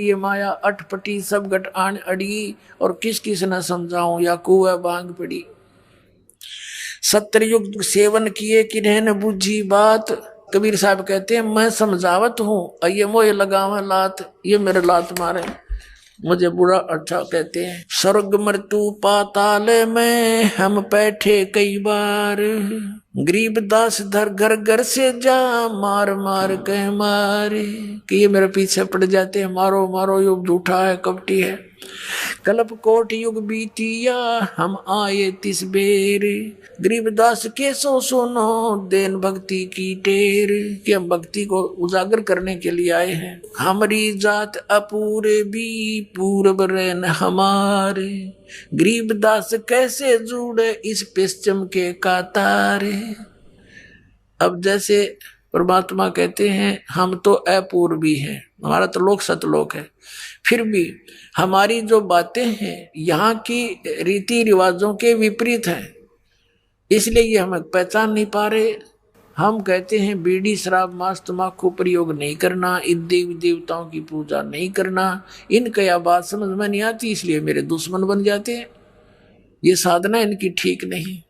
लिए माया अटपटी सब गट आन अड़ी, और किस किस न समझाऊं या कुआ बांग पड़ी। सत्युग सेवन किए किन्हें न बुझी बात, कबीर साहब कहते हैं मैं समझावत हूं ये मोह लगावा लात, ये मेरे लात मारे मुझे बुरा अच्छा कहते हैं। स्वर्ग मृत्यु पाताल में हम बैठे कई बार, गरीबदास धर घर घर से जा मार मार कह मारे, कि ये मेरे पीछे पड़ जाते हैं मारो मारो युग झूठा है कपटी है। कल्प कोट युग बीतिया हम आए तिस बेर, गरीबदास के सो सुनो देन भक्ति की टेर, कि हम भक्ति को उजागर करने के लिए आए हैं। हमारी जात अपूरे भी पूर्व रहन हमारे, गरीबदास कैसे जुड़े इस पश्चिम के कातारे। अब जैसे परमात्मा कहते हैं हम तो अपूर्वी हैं, हमारा तो लोक सतलोक है, फिर भी हमारी जो बातें हैं यहाँ की रीति रिवाजों के विपरीत हैं, इसलिए ये हम पहचान नहीं पा रहे। हम कहते हैं बीड़ी शराब मांस तम्बाकू प्रयोग नहीं करना, इन देवी देवताओं की पूजा नहीं करना, इनका यह बात समझ में नहीं आती, इसलिए मेरे दुश्मन बन जाते हैं। ये साधना इनकी ठीक नहीं।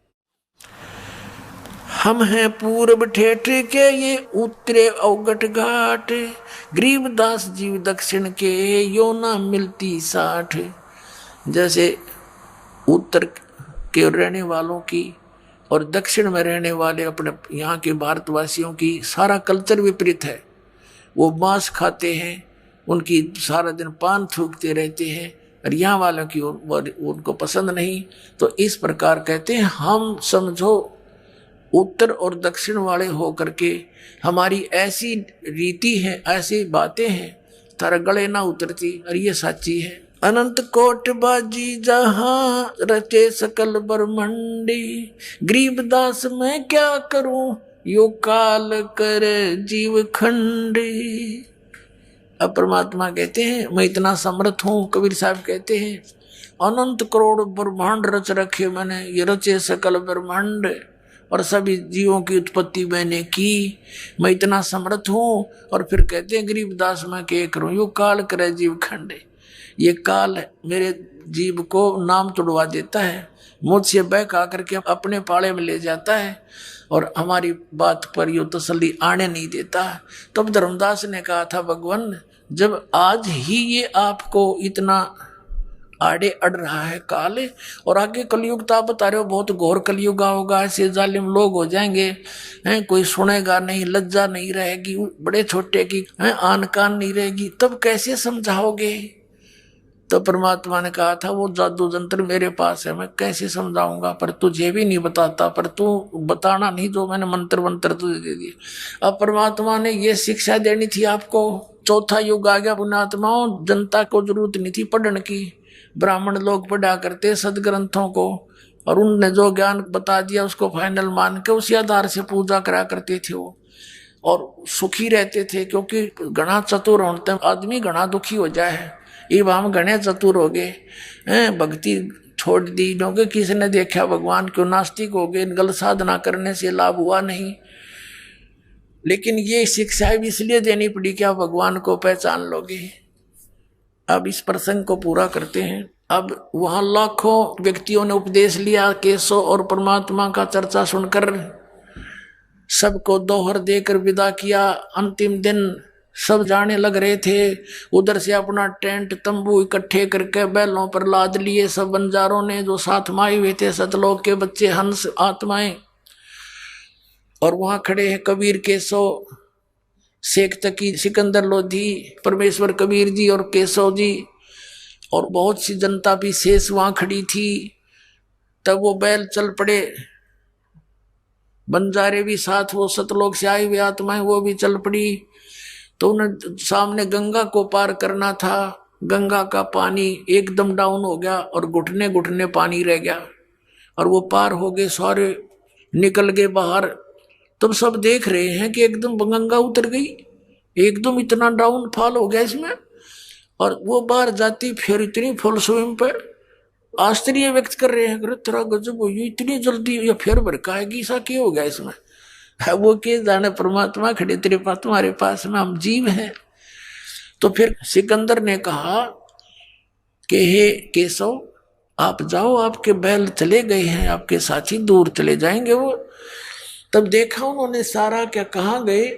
हम हैं पूर्व ठेठ के ये उत्तरे अवगट घाट, गरीबदास जीव दक्षिण के यो ना मिलती साठ। जैसे उत्तर के रहने वालों की और दक्षिण में रहने वाले अपने यहाँ के भारतवासियों की सारा कल्चर विपरीत है। वो मांस खाते हैं, उनकी सारा दिन पान थूकते रहते हैं, और यहाँ वालों की उनको पसंद नहीं। तो इस प्रकार कहते हैं हम समझो उत्तर और दक्षिण वाले हो करके हमारी ऐसी रीति है, ऐसी बातें हैं तारा गले ना उतरती, और ये सच्ची है। अनंत कोट बाजी जहां रचे सकल ब्रह्मंडी, गरीबदास मैं क्या करूं यो काल कर जीव खंडी। अब परमात्मा कहते हैं मैं इतना समर्थ हूं, कबीर साहब कहते हैं अनंत करोड़ ब्रह्मांड रच रखे मैंने, ये रचे सकल ब्रह्मांड और सभी जीवों की उत्पत्ति मैंने की, मैं इतना समर्थ हूं। और फिर कहते हैं गरीबदास मैं क्या करूं यो काल करे जीव खंडे, ये काल मेरे जीव को नाम तुड़वा देता है, मुझसे बहक आकर के अपने पाले में ले जाता है और हमारी बात पर यो तसल्ली आने नहीं देता। तब धर्मदास ने कहा था भगवान जब आज ही ये आपको इतना आड़े अड़ रहा है काल, और आगे कलयुग तो आप बता रहे हो बहुत घोर कलयुग होगा, ऐसे जालिम लोग हो जाएंगे हैं, कोई सुनेगा नहीं, लज्जा नहीं रहेगी, बड़े छोटे की आन कान नहीं रहेगी, तब कैसे समझाओगे। तो परमात्मा ने कहा था वो जादू जंत्र मेरे पास है, मैं कैसे समझाऊंगा, पर तुझे भी नहीं बताता, पर तू बताना नहीं जो मैंने मंत्र मंत्र तुझे दे दिए। अब परमात्मा ने ये शिक्षा देनी थी आपको। चौथा युग आ गया पुण्यात्माओं, जनता को जरूरत नहीं थी पढ़ने की, ब्राह्मण लोग पढ़ा करते सदग्रंथों को, और उनने जो ज्ञान बता दिया उसको फाइनल मान के उसी आधार से पूजा करा करते थे वो, और सुखी रहते थे। क्योंकि घना चतुर होते आदमी घना दुखी हो जाए, ये हम घने चतुर हो गए हैं, भक्ति छोड़ दी क्योंकि किसी ने देखा भगवान क्यों, नास्तिक हो गए, गलत साधना करने से लाभ हुआ नहीं। लेकिन ये शिक्षा भी इसलिए देनी पड़ी कि आप भगवान को पहचान लोगे। अब इस प्रसंग को पूरा करते हैं। अब वहां लाखों व्यक्तियों ने उपदेश लिया, केशव और परमात्मा का चर्चा सुनकर सबको दोहर देकर विदा किया। अंतिम दिन सब जाने लग रहे थे, उधर से अपना टेंट तंबू इकट्ठे करके बैलों पर लाद लिए सब बंजारों ने, जो साथ में आए हुए थे सतलोक के बच्चे हंस आत्माएं। और वहां खड़े हैं कबीर केशव, शेख तकी, सिकंदर लोधी, परमेश्वर कबीर जी और केशव जी, और बहुत सी जनता भी शेष वहां खड़ी थी। तब वो बैल चल पड़े, बंजारे भी साथ, वो सतलोक से आई हुई आत्माएं वो भी चल पड़ी। तो उन्हें सामने गंगा को पार करना था, गंगा का पानी एकदम डाउन हो गया और घुटने घुटने पानी रह गया, और वो पार हो गए, सारे निकल गए बाहर। तब सब देख रहे हैं कि एकदम गंगा उतर गई, एकदम इतना डाउन फॉल हो गया इसमें, और वो बाहर जाती फिर इतनी फुल स्विम पे आश्चर्य व्यक्त कर रहे हैं, तेरा गजब हुई इतनी जल्दी, या फिर भड़काएगी सा क्या हो गया इसमें। वो के जाने परमात्मा खड़े तेरे पास, तुम्हारे पास में हम जीव हैं। तो फिर सिकंदर ने कहा कि हे केशव, आप जाओ, आपके बैल चले गए हैं, आपके साथी दूर चले जाएंगे वो। तब देखा उन्होंने सारा, क्या कहाँ गए।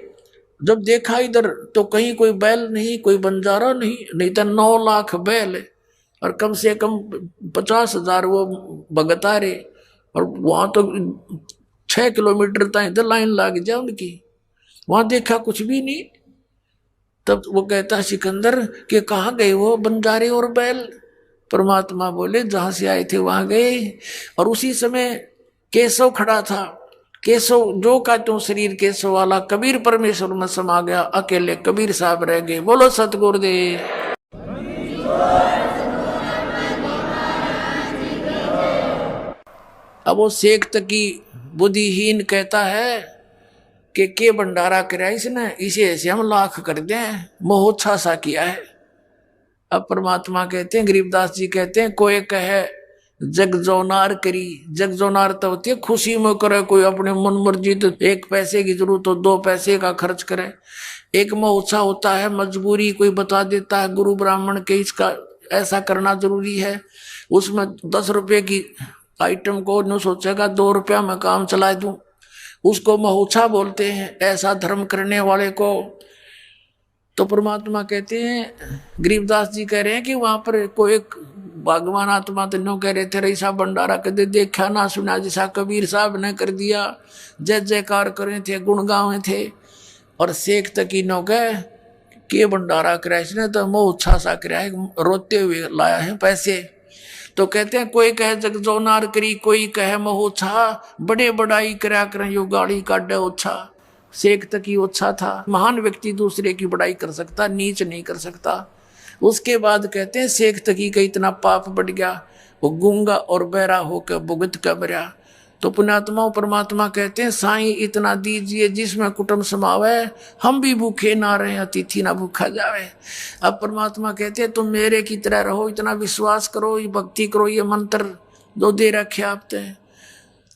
जब देखा इधर तो कहीं कोई बैल नहीं, कोई बंजारा नहीं, नहीं तो 9 लाख बैल है और कम से कम 50,000 वो भगत आ रहे। और वहां तो 6 किलोमीटर तक इधर लाइन लग जाए उनकी। वहां देखा कुछ भी नहीं। तब वो कहता सिकंदर कि कहाँ गए वो बंजारे और बैल। परमात्मा बोले जहां से आए थे वहां गए। और उसी समय केशव खड़ा था। केशव जो का त्यों शरीर केशव वाला, कबीर परमेश्वर में समा गया, अकेले कबीर साहब रह गए। बोलो सतगुरुदेव। अब वो शेख तकी बुद्धिहीन कहता है कि के भंडारा कराया इसने, इसे ऐसे हम लाख कर दें, मोह सा किया है। अब परमात्मा कहते हैं, गरीबदास जी कहते हैं, कोई कहे जग जोनार करी। जग जोनार तो होती है खुशी में करे, कोई अपने मन मर्जी, तो 1 पैसे की जरूरत हो 2 पैसे का खर्च करे। एक मोह होता है मजबूरी, कोई बता देता है गुरु ब्राह्मण के इसका ऐसा करना जरूरी है, उसमें 10 रुपए की आइटम को न सोचेगा 2 रुपया में काम चला दूं, उसको महुछा बोलते हैं, ऐसा धर्म करने वाले को। तो परमात्मा कहते हैं, गरीबदास जी कह रहे हैं कि वहां पर कोई एक भगवान आत्मा तो नो कह रहे थे, ऐसा भंडारा कदे देखा ना सुना जैसा कबीर साहब ने कर दिया। जय जयकार करे थे, गुण गावे थे। और शेख तकी नो कह के भंडारा कराया इसने तो मोह अच्छा सा कराया, रोते हुए लाया है पैसे। तो कहते हैं कोई कहे जग जोनार करी, कोई कहे मोह छा, बड़े बड़ाई करा करें यो गाड़ी काटे ओछा। शेख तकी ओछा था। महान व्यक्ति दूसरे की बड़ाई कर सकता, नीच नहीं कर सकता। उसके बाद कहते हैं शेख तकी का इतना पाप बढ़ गया, वो गूंगा और बहरा होकर भुगत कर मरा। तो पुण्यात्मा परमात्मा कहते हैं, साईं इतना दीजिए जिसमें कुटुंब समावे, हम भी भूखे ना रहे, अतिथि ना भूखा जावे। अब परमात्मा कहते हैं तुम मेरे की तरह रहो, इतना विश्वास करो, ये भक्ति करो, ये मंत्र जो दे रखे आपने,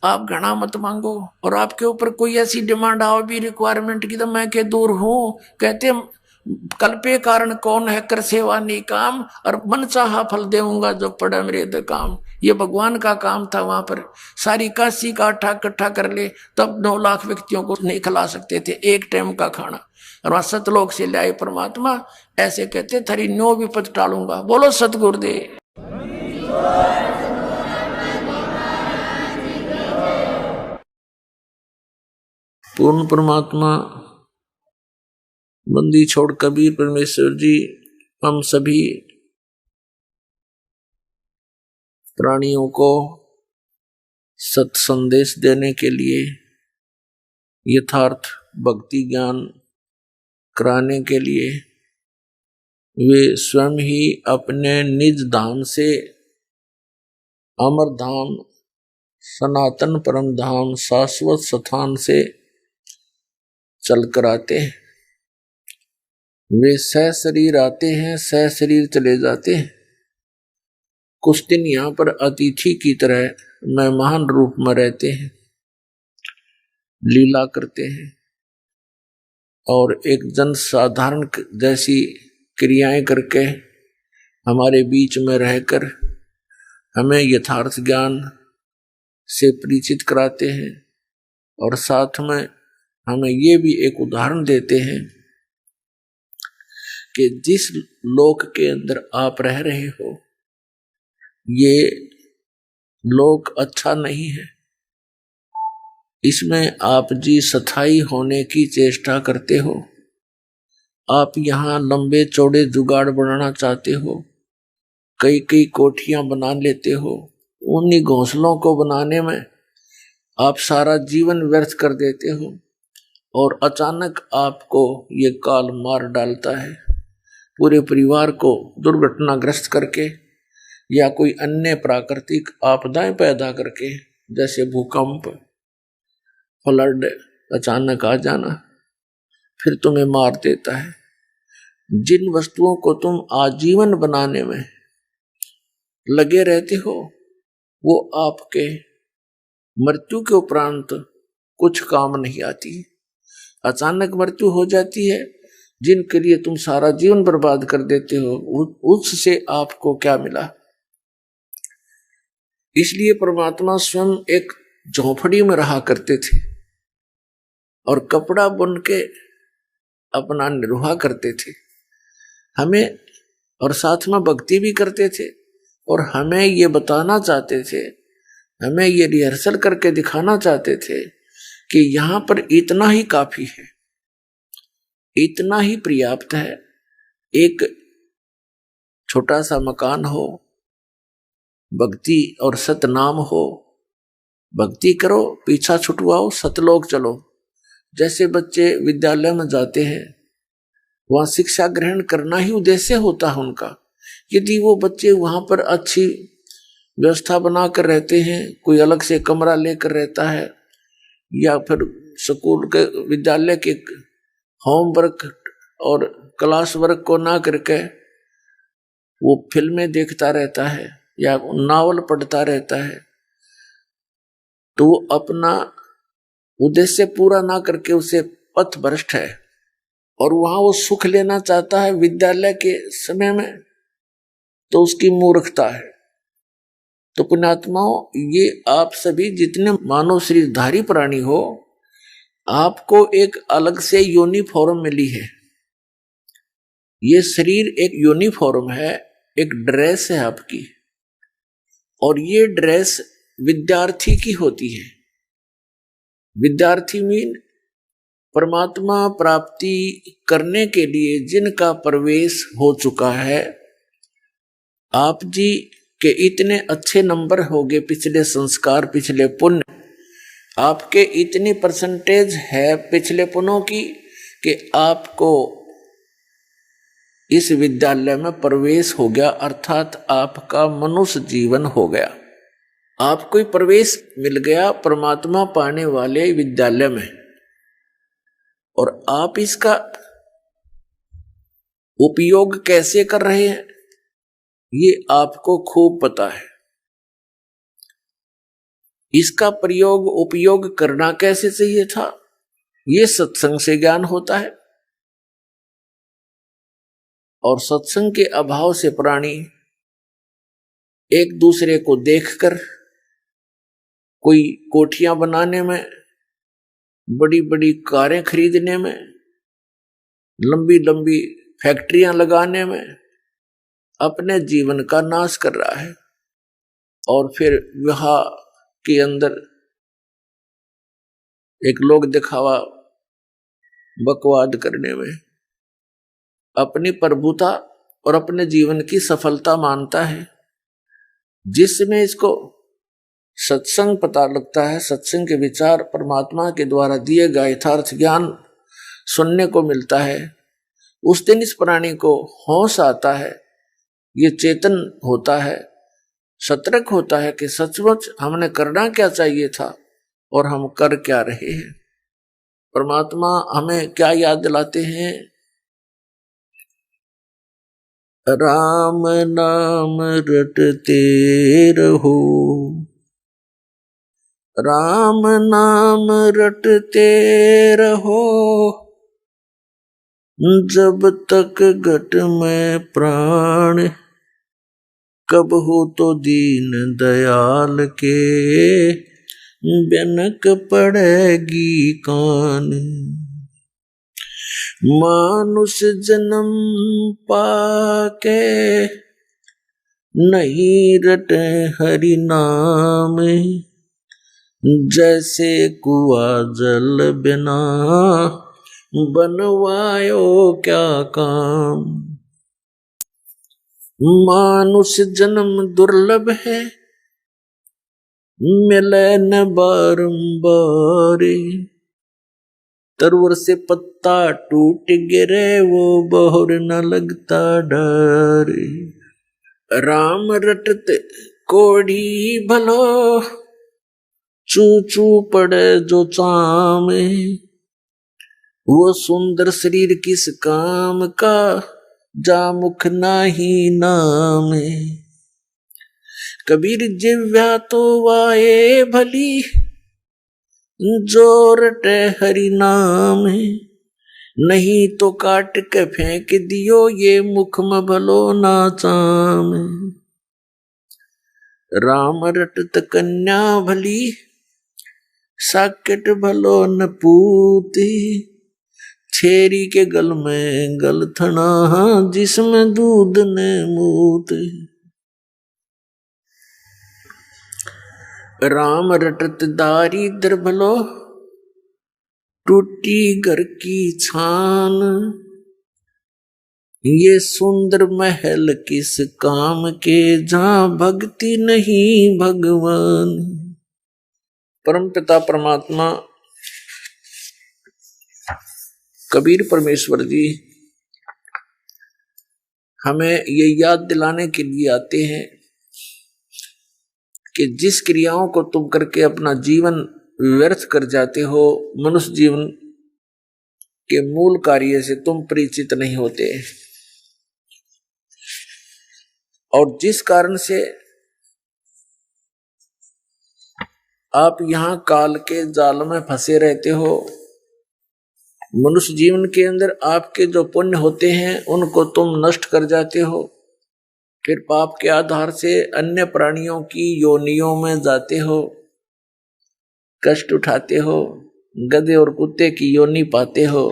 आप घना मत मांगो। और आपके ऊपर कोई ऐसी डिमांड आओ भी रिक्वायरमेंट की, तो मैं के दूर हूं। कहते कल्पे कारण कौन है कर सेवा नहीं काम, और मन चाहा फल देऊंगा जो पड़ा मेरे दे काम। ये भगवान का काम था। वहां पर सारी काशी का आटा इकट्ठा कर ले तब 9 लाख व्यक्तियों को नहीं खिला सकते थे एक टाइम का खाना। और वहां सतलोक से लाए परमात्मा, ऐसे कहते थारी 9 विपद टालूंगा। बोलो सतगुरुदेव। पूर्ण परमात्मा बंदी छोड़ कबीर परमेश्वर जी हम सभी प्राणियों को सत संदेश देने के लिए, यथार्थ भक्ति ज्ञान कराने के लिए वे स्वयं ही अपने निज धाम से, अमर धाम, सनातन परम धाम, शाश्वत स्थान से चल कर आते हैं। वे सह शरीर आते हैं, सह शरीर चले जाते हैं। कुछ दिन यहाँ पर अतिथि की तरह मेहमान रूप में रहते हैं, लीला करते हैं और एक जन साधारण जैसी क्रियाएं करके हमारे बीच में रहकर हमें यथार्थ ज्ञान से परिचित कराते हैं। और साथ में हमें ये भी एक उदाहरण देते हैं कि जिस लोक के अंदर आप रह रहे हो ये लोक अच्छा नहीं है, इसमें आप जी स्थायी होने की चेष्टा करते हो। आप यहाँ लंबे चौड़े जुगाड़ बनाना चाहते हो, कई कई कोठियां बना लेते हो। उन्हीं घोंसलों को बनाने में आप सारा जीवन व्यर्थ कर देते हो और अचानक आपको ये काल मार डालता है, पूरे परिवार को दुर्घटनाग्रस्त करके या कोई अन्य प्राकृतिक आपदाएं पैदा करके, जैसे भूकंप, फ्लड अचानक आ जाना, फिर तुम्हें मार देता है। जिन वस्तुओं को तुम आजीवन बनाने में लगे रहते हो वो आपके मृत्यु के उपरांत कुछ काम नहीं आती। अचानक मृत्यु हो जाती है जिनके लिए तुम सारा जीवन बर्बाद कर देते हो, उससे आपको क्या मिला? इसलिए परमात्मा स्वयं एक झोपड़ी में रहा करते थे और कपड़ा बुन के अपना निर्वाह करते थे हमें, और साथ में भक्ति भी करते थे, और हमें ये बताना चाहते थे, हमें ये रिहर्सल करके दिखाना चाहते थे कि यहां पर इतना ही काफी है, इतना ही पर्याप्त है। एक छोटा सा मकान हो, भक्ति और सतनाम हो, भक्ति करो, पीछा छुटवाओ, सतलोक चलो। जैसे बच्चे विद्यालय में जाते हैं, वहां शिक्षा ग्रहण करना ही उद्देश्य होता है उनका। यदि वो बच्चे वहां पर अच्छी व्यवस्था बनाकर रहते हैं, कोई अलग से कमरा लेकर रहता है, या फिर स्कूल के विद्यालय के होमवर्क और क्लास वर्क को ना करके वो फिल्में देखता रहता है या नावल पढ़ता रहता है, तो वो अपना उद्देश्य पूरा ना करके उसे पथ भ्रष्ट है, और वहां वो सुख लेना चाहता है विद्यालय के समय में, तो उसकी मूर्खता है। तो पुण्यात्माओं, ये आप सभी जितने मानव शरीरधारी प्राणी हो, आपको एक अलग से यूनिफॉर्म मिली है। ये शरीर एक यूनिफॉर्म है, एक ड्रेस है आपकी, और ये ड्रेस विद्यार्थी की होती है। विद्यार्थी मीन परमात्मा प्राप्ति करने के लिए जिनका प्रवेश हो चुका है। आप जी के इतने अच्छे नंबर हो गए, पिछले संस्कार, पिछले पुण्य, आपके इतनी परसेंटेज है पिछले पुण्यों की कि आपको इस विद्यालय में प्रवेश हो गया, अर्थात आपका मनुष्य जीवन हो गया। आपको प्रवेश मिल गया परमात्मा पाने वाले विद्यालय में, और आप इसका उपयोग कैसे कर रहे हैं ये आपको खूब पता है। इसका प्रयोग उपयोग करना कैसे चाहिए था, ये सत्संग से ज्ञान होता है। और सत्संग के अभाव से प्राणी एक दूसरे को देखकर कोई कोठियां बनाने में, बड़ी बड़ी कारें खरीदने में, लंबी लंबी फैक्ट्रियां लगाने में अपने जीवन का नाश कर रहा है, और फिर विवाह के अंदर एक लोग दिखावा बकवाद करने में अपनी प्रभुता और अपने जीवन की सफलता मानता है। जिसमें इसको सत्संग पता लगता है, सत्संग के विचार परमात्मा के द्वारा दिए गए यथार्थ ज्ञान सुनने को मिलता है, उस दिन इस प्राणी को होश आता है, ये चेतन होता है, सतर्क होता है कि सचमुच हमने करना क्या चाहिए था और हम कर क्या रहे हैं। परमात्मा हमें क्या याद दिलाते हैं? राम नाम रटते रहो, राम नाम रटते रहो, जब तक घट में प्राण, कब हो तो दीन दयाल के बेनक पड़ेगी कान। मानुष जन्म पाके नहीं रटे हरि नाम, जैसे कुआ जल बिना बनवायो क्या काम। मानुष जन्म दुर्लभ है, मिले न बारंबार, तरवर से पत्ता टूट गिरे वो बहुर न लगता डर। राम रटते कोढ़ी भलो, चू चू पड़े जो चाम, वो सुंदर शरीर किस काम का, जा मुख नाही नाम। कबीर जिव्या तो वाए भली, जो रटे हरि नाम, नहीं तो काट के फेंक दियो ये मुख में भलो नाचाम। राम रटत कन्या भली साकेट भलो न पूती। छेरी के गल में गलथना जिसमें दूध ने मूत। राम रटत दारिद्र भलो टूटी घर की छान। ये सुंदर महल किस काम के जहां भक्ति नहीं भगवान। परम पिता परमात्मा कबीर परमेश्वर जी हमें ये याद दिलाने के लिए आते हैं कि जिस क्रियाओं को तुम करके अपना जीवन व्यर्थ कर जाते हो, मनुष्य जीवन के मूल कार्य से तुम परिचित नहीं होते, और जिस कारण से आप यहां काल के जाल में फंसे रहते हो। मनुष्य जीवन के अंदर आपके जो पुण्य होते हैं उनको तुम नष्ट कर जाते हो, फिर पाप के आधार से अन्य प्राणियों की योनियों में जाते हो, कष्ट उठाते हो, गधे और कुत्ते की योनि पाते हो।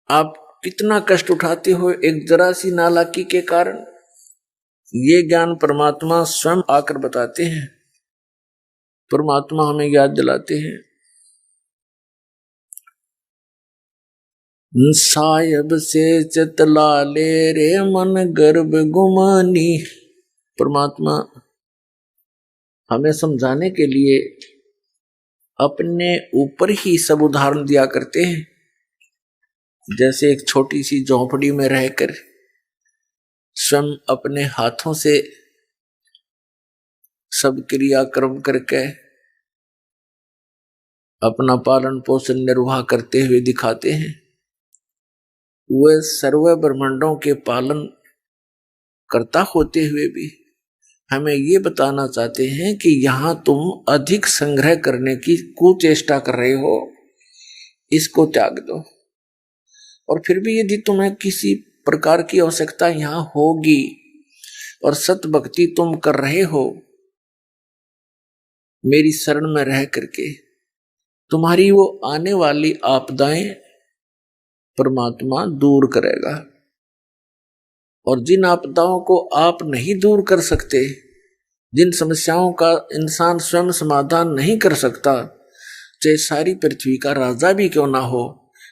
आप कितना कष्ट उठाते हो एक जरा सी नालाकी के कारण, ये ज्ञान परमात्मा स्वयं आकर बताते हैं। परमात्मा हमें याद दिलाते हैं, सायब से चतला ले रे मन गर्भ गुमानी। परमात्मा हमें समझाने के लिए अपने ऊपर ही सब उदाहरण दिया करते हैं। जैसे एक छोटी सी झोंपड़ी में रहकर स्वयं अपने हाथों से सब क्रियाक्रम करके अपना पालन पोषण निर्वाह करते हुए दिखाते हैं। वे सर्व ब्रह्मांडों के पालन करता होते हुए भी हमें ये बताना चाहते हैं कि यहां तुम अधिक संग्रह करने की कुचेष्टा कर रहे हो, इसको त्याग दो। और फिर भी यदि तुम्हें किसी प्रकार की आवश्यकता यहां होगी और सत भक्ति तुम कर रहे हो, मेरी शरण में रह करके तुम्हारी वो आने वाली आपदाएं परमात्मा दूर करेगा। और जिन आपदाओं को आप नहीं दूर कर सकते, जिन समस्याओं का इंसान स्वयं समाधान नहीं कर सकता, चाहे सारी पृथ्वी का राजा भी क्यों ना हो,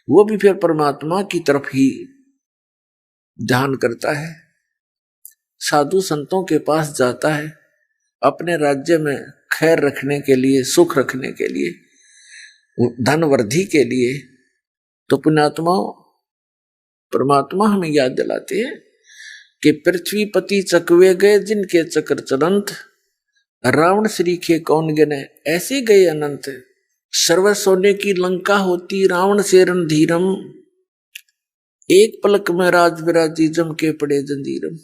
वो भी फिर परमात्मा की तरफ ही ध्यान करता है, साधु संतों के पास जाता है अपने राज्य में खैर रखने के लिए, सुख रखने के लिए, धन वृद्धि के लिए। तो पुण्यात्माओं, परमात्मा हमें याद दिलाते हैं कि पृथ्वीपति चकवे गए जिनके चक्र चलंत। रावण श्री के कौन गिने ऐसे गए अनंत। सर्व सोने की लंका होती रावण से रणधीरम। एक पलक में राज विराजी जम के पड़े जंजीरम।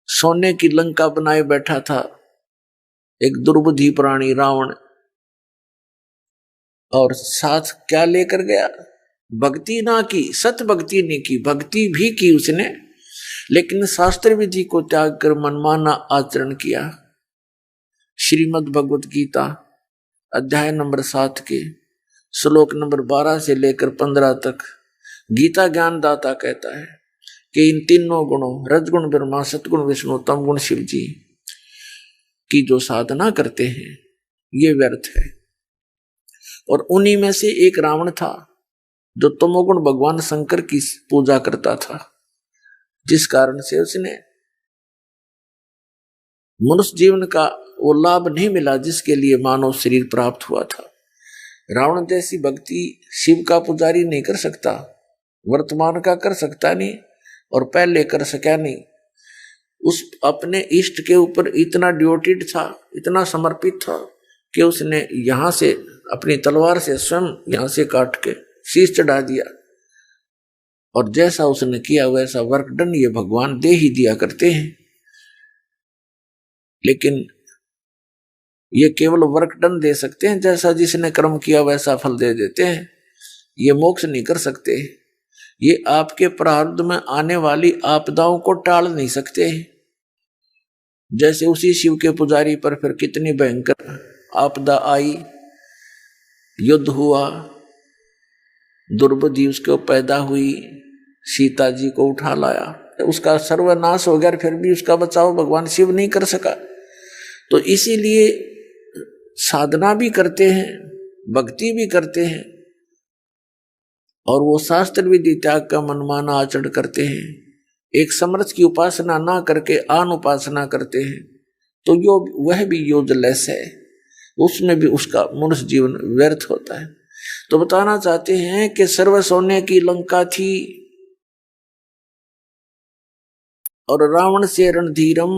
सोने की लंका बनाए बैठा था एक दुर्बुद्धि प्राणी रावण, और साथ क्या लेकर गया? भक्ति ना की, सत भक्ति नहीं की, भक्ति भी की उसने, लेकिन शास्त्र विधि को त्याग कर मनमाना आचरण किया। श्रीमद् भगवत गीता अध्याय नंबर 7 के श्लोक नंबर 12 से लेकर 15 तक गीता ज्ञान दाता कहता है कि इन तीनों गुणों रजगुण ब्रह्मा, सतगुण विष्णु, तम गुण शिव जी की जो साधना करते हैं ये व्यर्थ है। और उन्हीं में से एक रावण था जो तमोगुण भगवान शंकर की पूजा करता था, जिस कारण से उसने मनुष्य जीवन का वो लाभ नहीं मिला जिसके लिए मानव शरीर प्राप्त हुआ था। रावण जैसी भक्ति शिव का पुजारी नहीं कर सकता, वर्तमान का कर सकता नहीं और पहले कर सका नहीं। उस अपने इष्ट के ऊपर इतना ड्योटेड था, इतना समर्पित था कि उसने यहां से अपनी तलवार से स्वयं यहां से काट के शीश चढ़ा दिया। और जैसा उसने किया वैसा वर्कडन ये भगवान दे ही दिया करते हैं, लेकिन ये केवल वर्कडन दे सकते हैं, जैसा जिसने कर्म किया वैसा फल दे देते हैं। ये मोक्ष नहीं कर सकते, ये आपके प्रारब्ध में आने वाली आपदाओं को टाल नहीं सकते। जैसे उसी शिव के पुजारी पर फिर कितनी भयंकर आपदा आई, युद्ध हुआ, द्रौपदी उसको पैदा हुई, सीता जी को उठा लाया, उसका सर्वनाश हो गया, फिर भी उसका बचाव भगवान शिव नहीं कर सका। तो इसीलिए साधना भी करते हैं, भक्ति भी करते हैं, और वो शास्त्र विधि त्याग का मनमाना आचरण करते हैं, एक समर्थ की उपासना ना करके आन उपासना करते हैं, तो वह भी यूजलेस है, उसमें भी उसका मनुष्य जीवन व्यर्थ होता है। तो बताना चाहते हैं कि सर्व सोने की लंका थी और रावण से रणधीरम,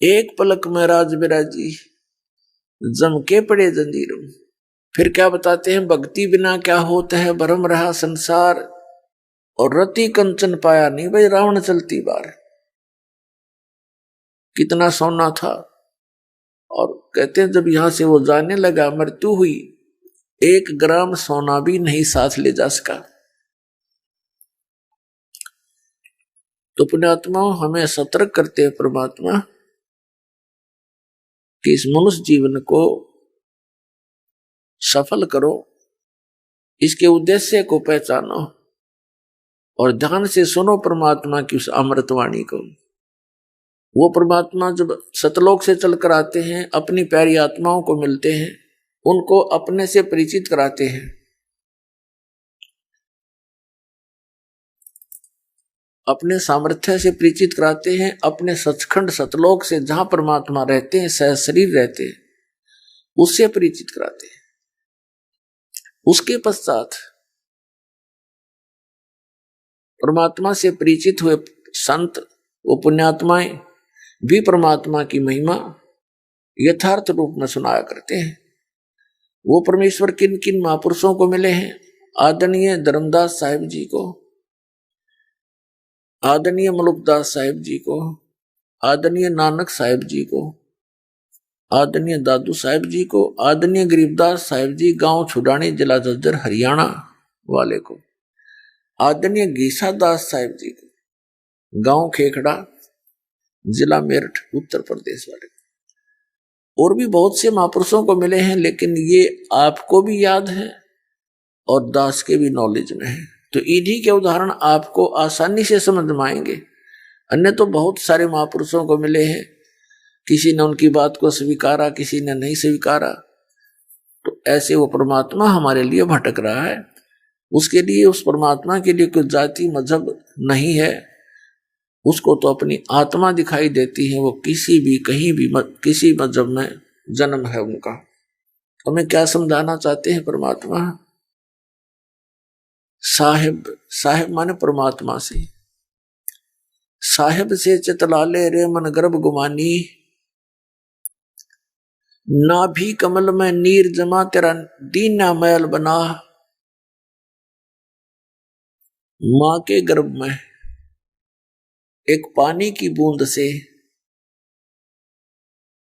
एक पलक में राज बिराजी जम के पड़े जंजीरम। फिर क्या बताते हैं, भक्ति बिना क्या होता है, भरम रहा संसार, और रति कंचन पाया नहीं भाई रावण चलती बार। कितना सोना था, और कहते हैं जब यहां से वो जाने लगा, मृत्यु हुई, 1 ग्राम सोना भी नहीं साथ ले जा सका। तो पुण्यात्मा हमें सतर्क करते हैं परमात्मा कि इस मनुष्य जीवन को सफल करो, इसके उद्देश्य को पहचानो और ध्यान से सुनो परमात्मा की उस अमृतवाणी को। वो परमात्मा जब सतलोक से चलकर आते हैं, अपनी प्यारी आत्माओं को मिलते हैं, उनको अपने से परिचित कराते हैं, अपने सामर्थ्य से परिचित कराते हैं, अपने सचखंड सतलोक से जहां परमात्मा रहते हैं, सह शरीर रहते हैं, उससे परिचित कराते हैं। उसके पश्चात परमात्मा से परिचित हुए संत, वो पुण्यात्माएं भी परमात्मा की महिमा यथार्थ रूप में सुनाया करते हैं। वो परमेश्वर किन किन महापुरुषों को मिले हैं, आदरणीय धर्मदास साहिब जी को, आदरणीय मलुकदास साहिब जी को, आदरणीय नानक साहिब जी को, आदरणीय दादू साहिब जी को, आदरणीय गरीबदास साहिब जी गांव छुड़ानी जिला झज्जर हरियाणा वाले को, आदरणीय गीसा दास साहिब जी को गांव खेखड़ा जिला मेरठ उत्तर प्रदेश वाले को। और भी बहुत से महापुरुषों को मिले हैं, लेकिन ये आपको भी याद है और दास के भी नॉलेज में है, तो इन्हीं के उदाहरण आपको आसानी से समझ में आएंगे। अन्य तो बहुत सारे महापुरुषों को मिले हैं, किसी ने उनकी बात को स्वीकारा, किसी ने नहीं स्वीकारा, तो ऐसे वो परमात्मा हमारे लिए भटक रहा है। उसके लिए, उस परमात्मा के लिए कोई जाति मजहब नहीं है, उसको तो अपनी आत्मा दिखाई देती है। वो किसी भी कहीं भी किसी मजहब में जन्म है उनका। हमें क्या समझाना चाहते हैं परमात्मा? साहिब, साहिब माने परमात्मा से, साहिब से चितलाले रे मन गर्भ गुमानी, नाभि कमल में नीर जमा तेरा दीना मैल बना। मां के गर्भ में एक पानी की बूंद से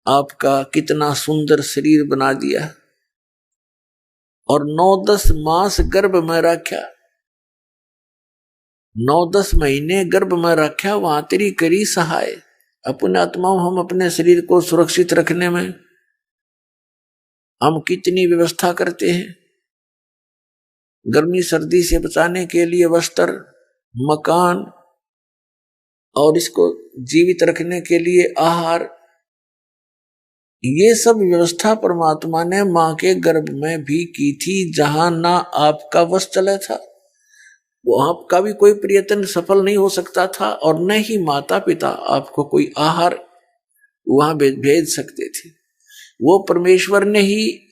आपका कितना सुंदर शरीर बना दिया, और 9-10 मास गर्भ में रखा, 9-10 महीने गर्भ में रखा, वहां तेरी करी सहाय। अपने आत्माओं, हम अपने शरीर को सुरक्षित रखने में हम कितनी व्यवस्था करते हैं। गर्मी सर्दी से बचाने के लिए वस्त्र, मकान, और इसको जीवित रखने के लिए आहार, ये सब व्यवस्था परमात्मा ने मां के गर्भ में भी की थी, जहां ना आपका वश चला था, वो आपका भी कोई प्रयत्न सफल नहीं हो सकता था, और न ही माता पिता आपको कोई आहार वहां भेज सकते थे। वो परमेश्वर ने ही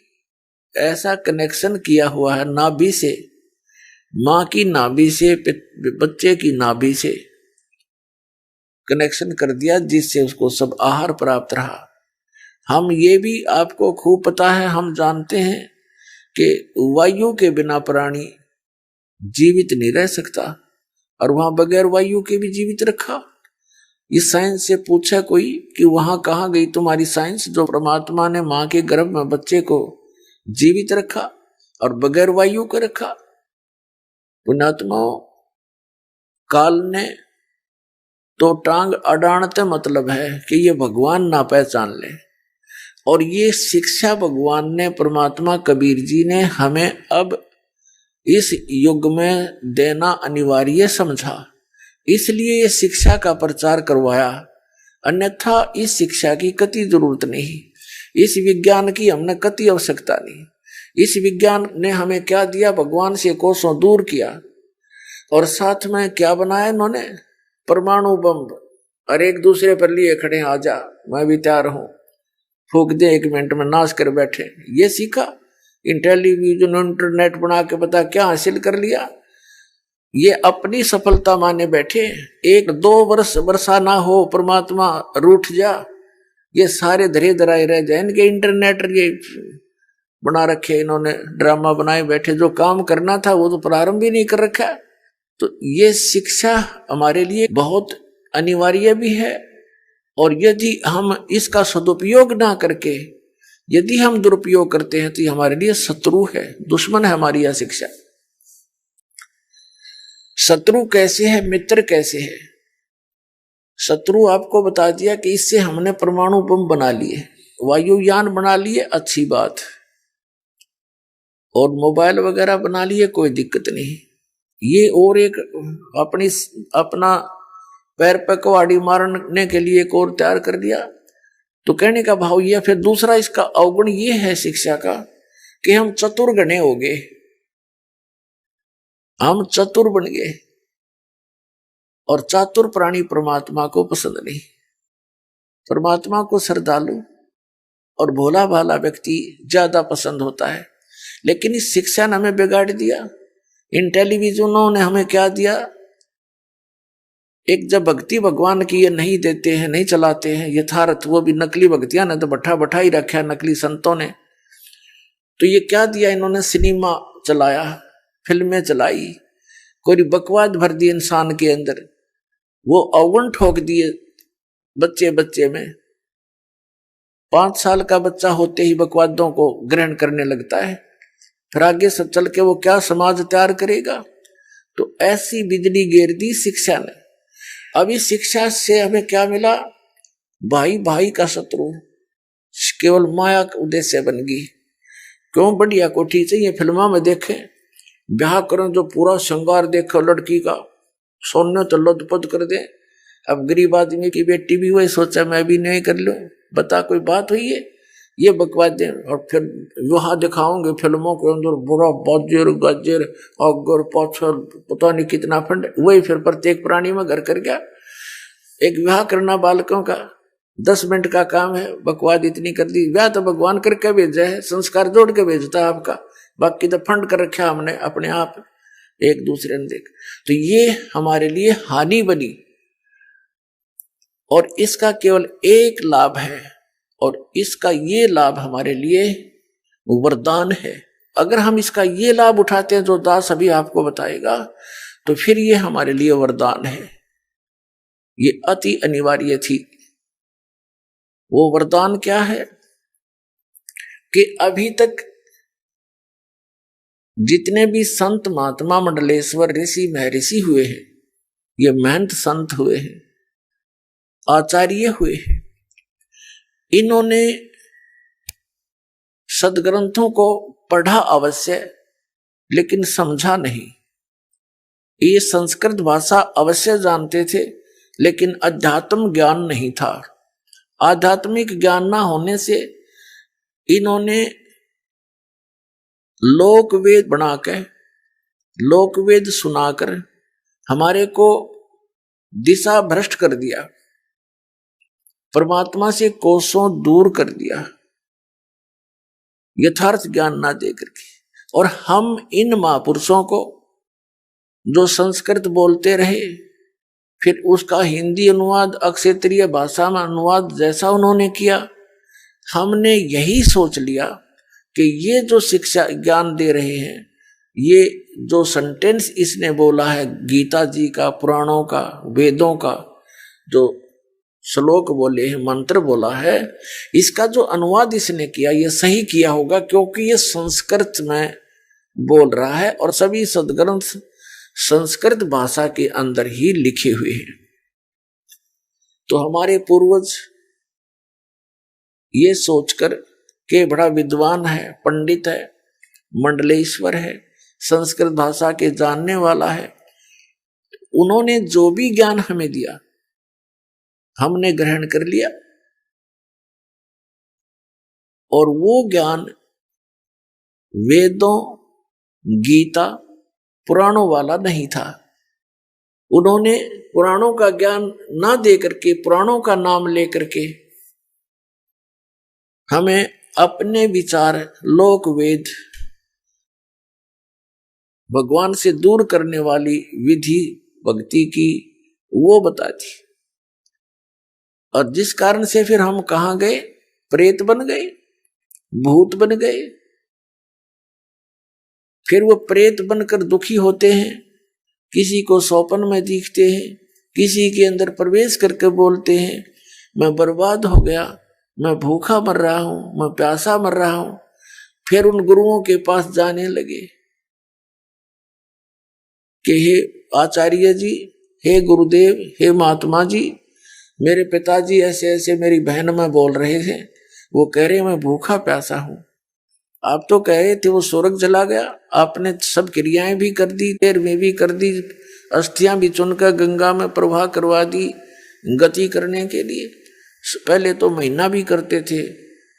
ऐसा कनेक्शन किया हुआ है नाभि से, मां की नाभि से, बच्चे की नाभि से कनेक्शन कर दिया, जिससे उसको सब आहार प्राप्त रहा। हम ये भी आपको खूब पता है, हम जानते हैं कि वायु के बिना प्राणी जीवित नहीं रह सकता, और वहां बगैर वायु के भी जीवित रखा। इस साइंस से पूछा कोई कि वहां कहां गई तुम्हारी साइंस, जो परमात्मा ने मां के गर्भ में बच्चे को जीवित रखा? और बगैर वायु को रखा। पुण्यात्माओं, काल ने तो टांग अडानते मतलब है कि ये भगवान ना पहचान ले, और ये शिक्षा भगवान ने, परमात्मा कबीर जी ने हमें अब इस युग में देना अनिवार्य समझा, इसलिए ये शिक्षा का प्रचार करवाया। अन्यथा इस शिक्षा की कति जरूरत नहीं, इस विज्ञान की हमने कति आवश्यकता नहीं। इस विज्ञान ने हमें क्या दिया? भगवान से कोसों दूर किया, और साथ में क्या बनाया इन्होंने? परमाणु बम। और एक दूसरे पर लिए खड़े, आजा मैं भी तैयार हूं, फूक दे 1 मिनट में, नाश कर बैठे। ये सीखा। इन टेलीविजन इंटरनेट बना के पता क्या हासिल कर लिया। ये अपनी सफलता माने बैठे। 1-2 वर्ष वर्षा ना हो, परमात्मा रूठ जा, ये सारे धरे धराए रह जाए। इनके इंटरनेट ये बना रखे इन्होंने, ड्रामा बनाए बैठे। जो काम करना था वो तो प्रारंभ ही नहीं कर रखा। तो ये शिक्षा हमारे लिए बहुत अनिवार्य भी है, और यदि हम इसका सदुपयोग ना करके यदि हम दुरुपयोग करते हैं तो ये हमारे लिए शत्रु है, दुश्मन है हमारी यह शिक्षा। शत्रु कैसे है, मित्र कैसे है? शत्रु आपको बता दिया कि इससे हमने परमाणु बम बना लिए, वायुयान बना लिए, अच्छी बात, और मोबाइल वगैरह बना लिए, कोई दिक्कत नहीं। ये और एक अपना पैर पे कुहाड़ी मारने के लिए एक और तैयार कर दिया। तो कहने का भाव यह, फिर दूसरा इसका अवगुण ये है शिक्षा का कि हम चतुर गणे हो गए, हम चतुर बन गए, और चातुर प्राणी परमात्मा को पसंद नहीं। परमात्मा को श्रद्धालु और भोला भाला व्यक्ति ज्यादा पसंद होता है। लेकिन इस शिक्षा ने हमें बिगाड़ दिया। इन टेलीविजनों ने हमें क्या दिया? एक जब भक्ति भगवान की ये नहीं देते हैं, नहीं चलाते हैं यथार्थ, वो भी नकली भक्तियां ने तो बैठा ही रखा है नकली संतों ने। तो ये क्या दिया इन्होंने? सिनेमा चलाया, फिल्में चलाई, कोई बकवाद भर दी इंसान के अंदर, वो अवगुण ठोक दिए बच्चे में। 5 साल का बच्चा होते ही बकवादों को ग्रहण करने लगता है, फिर आगे सब चल के वो क्या समाज तैयार करेगा? तो ऐसी बिजली गिर दी शिक्षा ने। अब इस शिक्षा से हमें क्या मिला? भाई भाई का शत्रु, केवल माया का उद्देश्य बन गई। क्यों? बढ़िया कोठी चाहिए, फिल्मों में देखें, ब्याह करें जो पूरा श्रृंगार देखो लड़की का, सोने तो लदपद कर दे। अब गरीब आदमी की बेटी भी वही सोचा मैं भी नहीं कर लूं, बता कोई बात हुई है? ये बकवास दे। और फिर वहां दिखाओगे फिल्मों के अंदर बुरा बाजेर गाजेर अगर पाछल पता नहीं कितना फंड, वही फिर प्रत्येक प्राणी में घर कर गया। एक विवाह करना बालकों का 10 मिनट का काम है, बकवाद इतनी कर दी। विवाह तो भगवान करके भेजा है, संस्कार जोड़ के भेजता है आपका, बाकी तो फंड कर रखा हमने अपने आप एक दूसरे ने देख। तो ये हमारे लिए हानि बनी, और इसका केवल एक लाभ है, और इसका ये लाभ हमारे लिए वरदान है। अगर हम इसका ये लाभ उठाते हैं जो दास अभी आपको बताएगा, तो फिर ये हमारे लिए वरदान है। ये अति अनिवार्य थी। वो वरदान क्या है कि अभी तक जितने भी संत महात्मा मंडलेश्वर ऋषि महर्षि हुए हैं, ये महंत संत हुए हैं, आचार्य हुए हैं, इन्होंने सदग्रंथों को पढ़ा अवश्य, लेकिन समझा नहीं। ये संस्कृत भाषा अवश्य जानते थे, लेकिन अध्यात्म ज्ञान नहीं था। आध्यात्मिक ज्ञान ना होने से इन्होंने लोकवेद बनाकर, लोकवेद सुनाकर हमारे को दिशा भ्रष्ट कर दिया, परमात्मा से कोसों दूर कर दिया, यथार्थ ज्ञान ना दे करके। और हम इन महापुरुषों को जो संस्कृत बोलते रहे, फिर उसका हिंदी अनुवाद अक्षेत्रीय भाषा में अनुवाद जैसा उन्होंने किया, हमने यही सोच लिया कि ये जो शिक्षा ज्ञान दे रहे हैं, ये जो सेंटेंस इसने बोला है गीता जी का, पुराणों का, वेदों का जो श्लोक बोले हैं, मंत्र बोला है, इसका जो अनुवाद इसने किया ये सही किया होगा, क्योंकि ये संस्कृत में बोल रहा है और सभी सदग्रंथ संस्कृत भाषा के अंदर ही लिखे हुए हैं। तो हमारे पूर्वज ये सोचकर के बड़ा विद्वान है, पंडित है, मंडलेश्वर है, संस्कृत भाषा के जानने वाला है, उन्होंने जो भी ज्ञान हमें दिया हमने ग्रहण कर लिया और वो ज्ञान वेदों, गीता, पुराणों वाला नहीं था। उन्होंने पुराणों का ज्ञान ना दे करके, पुराणों का नाम लेकर के हमें अपने विचार, लोक वेद, भगवान से दूर करने वाली विधि भक्ति की वो बता दी। और जिस कारण से फिर हम कहाँ गए? प्रेत बन गए, भूत बन गए। फिर वो प्रेत बनकर दुखी होते हैं, किसी को सौपन में दिखते हैं, किसी के अंदर प्रवेश करके बोलते हैं मैं बर्बाद हो गया, मैं भूखा मर रहा हूं, मैं प्यासा मर रहा हूं। फिर उन गुरुओं के पास जाने लगे कि हे आचार्य जी, हे गुरुदेव, हे महात्मा जी, मेरे पिताजी ऐसे ऐसे मेरी बहन में बोल रहे थे, वो कह रहे मैं भूखा प्यासा हूं। आप तो कह रहे थे वो स्वर्ग चला गया, आपने सब क्रियाएं भी कर दी, देर में भी कर दी, अस्थियां भी चुनकर गंगा में प्रवाह करवा दी गति करने के लिए। पहले तो महीना भी करते थे,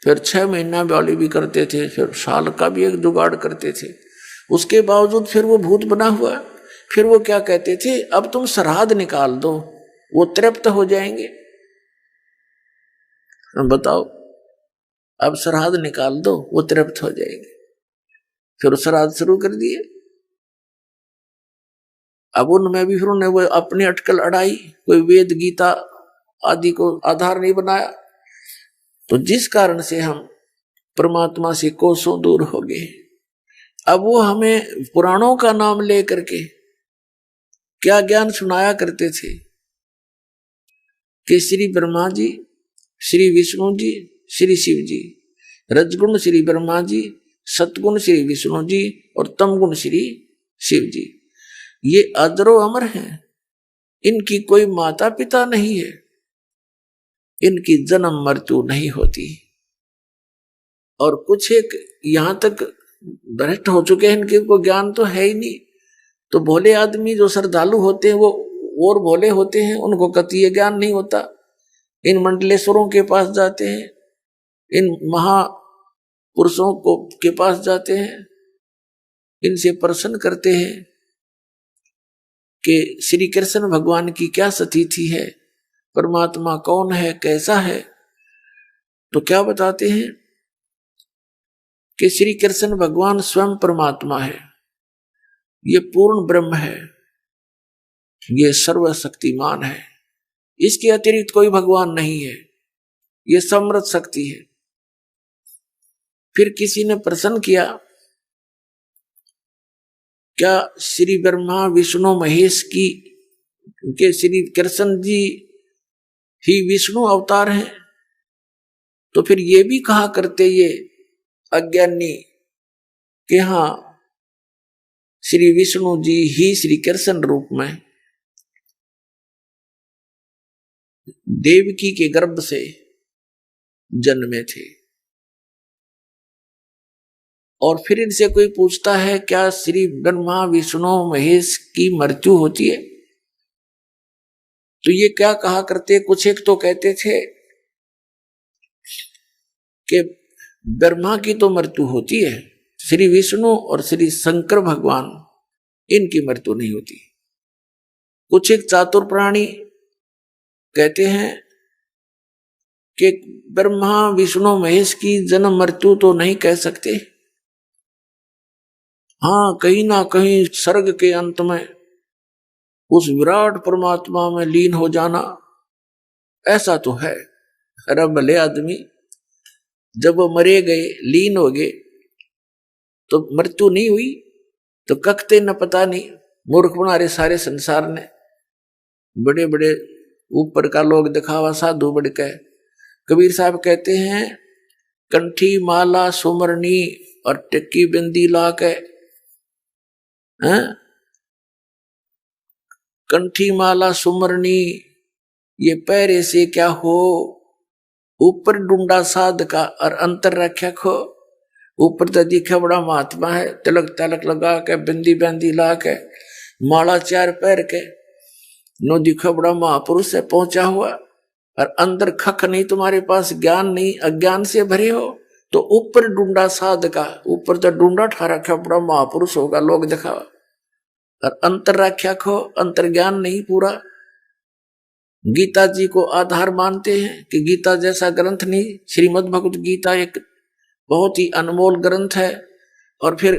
फिर 6 महीना वाली भी करते थे, फिर साल का भी एक जुगाड़ करते थे। उसके बावजूद फिर वो भूत बना हुआ। फिर वो क्या कहते थे, अब तुम श्राद्ध निकाल दो, वो तृप्त हो जाएंगे। बताओ, अब श्राद्ध निकाल दो, वो तृप्त हो जाएंगे। फिर श्राद्ध शुरू कर दिए। अब उनमें भी फिर उन्होंने वो अपनी अटकल अड़ाई, कोई वेद गीता आदि को आधार नहीं बनाया। तो जिस कारण से हम परमात्मा से कोसों दूर हो गए। अब वो हमें पुराणों का नाम ले करके क्या ज्ञान सुनाया करते थे कि श्री ब्रह्मा जी, श्री विष्णु जी, श्री शिव जी, रजगुण श्री ब्रह्मा जी, सतगुण श्री विष्णु जी और तमगुण श्री शिव जी, ये अजरो अमर हैं। इनकी कोई माता पिता नहीं है, इनकी जन्म मृत्यु नहीं होती। और कुछ एक यहां तक भ्रष्ट हो चुके हैं, इनके को ज्ञान तो है ही नहीं। तो भोले आदमी जो श्रद्धालु होते हैं वो और भोले होते हैं, उनको कतई ज्ञान नहीं होता। इन मंडलेश्वरों के पास जाते हैं, इन महापुरुषों को के पास जाते हैं, इनसे प्रश्न करते हैं कि श्री कृष्ण भगवान की क्या स्थिति है, परमात्मा कौन है, कैसा है। तो क्या बताते हैं कि श्री कृष्ण भगवान स्वयं परमात्मा है, ये पूर्ण ब्रह्म है, ये सर्वशक्तिमान है, इसके अतिरिक्त कोई भगवान नहीं है, ये समृद्ध शक्ति है। फिर किसी ने प्रश्न किया, क्या श्री ब्रह्मा विष्णु महेश की के श्री कृष्ण जी ही विष्णु अवतार हैं? तो फिर ये भी कहा करते ये अज्ञानी कि हाँ, श्री विष्णु जी ही श्री कृष्ण रूप में देवकी के गर्भ से जन्मे थे। और फिर इनसे कोई पूछता है क्या श्री ब्रह्मा विष्णु महेश की मृत्यु होती है? तो ये क्या कहा करते, कुछ एक तो कहते थे कि ब्रह्मा की तो मृत्यु होती है, श्री विष्णु और श्री शंकर भगवान इनकी मृत्यु नहीं होती। कुछ एक चातुर प्राणी कहते हैं कि ब्रह्मा विष्णु महेश की जन्म मृत्यु तो नहीं कह सकते, हाँ कहीं ना कहीं सर्ग के अंत में उस विराट परमात्मा में लीन हो जाना, ऐसा तो है। अरे भले आदमी जब वो मरे गए, लीन हो गए, तो मृत्यु नहीं हुई, तो कखते न पता नहीं, मूर्ख बना रहे सारे संसार ने। बड़े बड़े ऊपर का लोग दिखावा साधु बड़ के। कबीर साहब कहते हैं, कंठी माला सुमरनी और टिक्की बिंदी ला के हैं? कंठी माला सुमरनी ये पैरे से क्या हो, ऊपर डूंडा साध का और अंतर रख्या खो। ऊपर तो दिखा बड़ा महात्मा है, तिलक तलक लगा के बिंदी बंदी ला के माला चार पैर के, नो दिखा बड़ा महापुरुष है पहुंचा हुआ, और अंदर खख नहीं, तुम्हारे पास ज्ञान नहीं, अज्ञान से भरे हो। तो ऊपर डूंडा साध का, ऊपर तो डूंडा ठा रखा बड़ा महापुरुष होगा, लोग दिखावा, और अंतर रख्या खो, अंतर ज्ञान नहीं पूरा। गीता जी को आधार मानते हैं कि गीता जैसा ग्रंथ नहीं, श्रीमद् भगवत गीता एक बहुत ही अनमोल ग्रंथ है। और फिर